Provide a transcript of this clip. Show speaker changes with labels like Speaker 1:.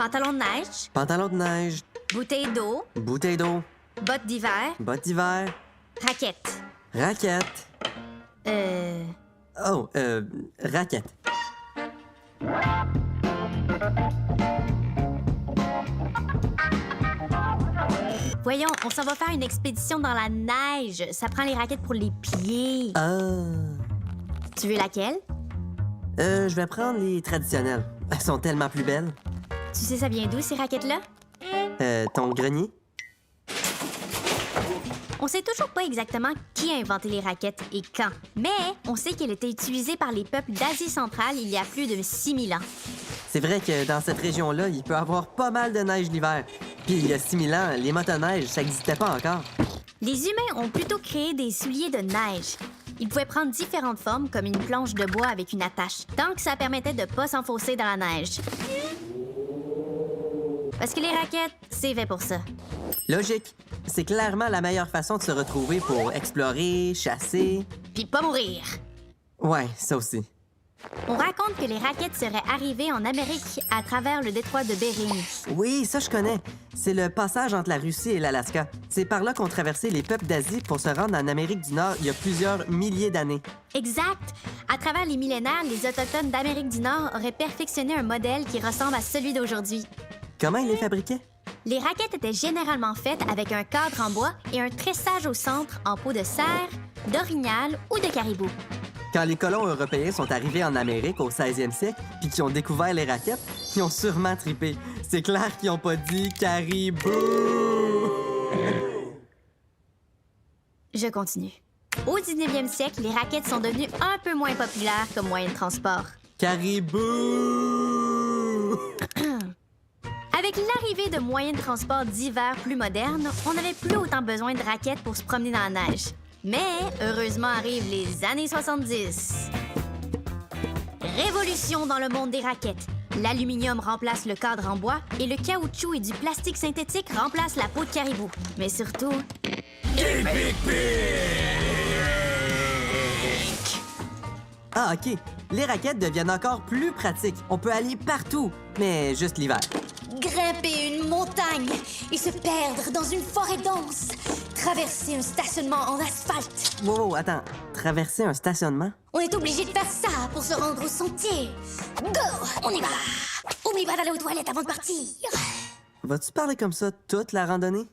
Speaker 1: Pantalon de neige,
Speaker 2: Pantalon de neige,
Speaker 1: bouteille d'eau,
Speaker 2: bouteille d'eau,
Speaker 1: bottes d'hiver,
Speaker 2: bottes d'hiver,
Speaker 1: raquette.
Speaker 2: raquette. Oh, raquette.
Speaker 1: Voyons, on s'en va faire une expédition dans la neige. Ça prend les raquettes pour les pieds.
Speaker 2: Ah.
Speaker 1: Tu veux laquelle?
Speaker 2: Je vais prendre les traditionnelles. Elles sont tellement plus belles.
Speaker 1: Tu sais ça vient d'où, ces raquettes-là?
Speaker 2: Ton grenier?
Speaker 1: On sait toujours pas exactement qui a inventé les raquettes et quand, mais on sait qu'elles étaient utilisées par les peuples d'Asie centrale il y a plus de 6000 ans.
Speaker 2: C'est vrai que dans cette région-là, il peut avoir pas mal de neige l'hiver. Puis il y a 6000 ans, les motoneiges, ça n'existait pas encore.
Speaker 1: Les humains ont plutôt créé des souliers de neige. Ils pouvaient prendre différentes formes, comme une planche de bois avec une attache, tant que ça permettait de pas s'enfoncer dans la neige. Parce que les raquettes, c'est fait pour ça.
Speaker 2: Logique. C'est clairement la meilleure façon de se retrouver pour explorer, chasser.
Speaker 1: Puis pas mourir.
Speaker 2: Ouais, ça aussi.
Speaker 1: On raconte que les raquettes seraient arrivées en Amérique à travers le détroit de Bering.
Speaker 2: Oui, ça je connais. C'est le passage entre la Russie et l'Alaska. C'est par là qu'ont traversé les peuples d'Asie pour se rendre en Amérique du Nord il y a plusieurs milliers d'années.
Speaker 1: Exact! À travers les millénaires, les Autochtones d'Amérique du Nord auraient perfectionné un modèle qui ressemble à celui d'aujourd'hui.
Speaker 2: Comment ils les fabriquaient?
Speaker 1: Les raquettes étaient généralement faites avec un cadre en bois et un tressage au centre en peau de cerf, d'orignal ou de caribou.
Speaker 2: Quand les colons européens sont arrivés en Amérique au 16e siècle puis qu'ils ont découvert les raquettes, ils ont sûrement trippé. C'est clair qu'ils n'ont pas dit « caribou ».
Speaker 1: Je continue. Au 19e siècle, les raquettes sont devenues un peu moins populaires comme moyen de transport.
Speaker 2: Caribou!
Speaker 1: Avec l'arrivée de moyens de transport d'hiver plus modernes, on n'avait plus autant besoin de raquettes pour se promener dans la neige. Mais heureusement arrivent les années 70. Révolution dans le monde des raquettes. L'aluminium remplace le cadre en bois et le caoutchouc et du plastique synthétique remplacent la peau de caribou. Mais surtout...
Speaker 2: Ah, OK. Les raquettes deviennent encore plus pratiques. On peut aller partout, mais juste l'hiver.
Speaker 3: Grimper une montagne et se perdre dans une forêt dense. Traverser un stationnement en asphalte.
Speaker 2: Wow, attends. Traverser un stationnement?
Speaker 3: On est obligé de faire ça pour se rendre au sentier. Go! On y va! Oublie pas d'aller aux toilettes avant de partir.
Speaker 2: Vas-tu parler comme ça toute la randonnée?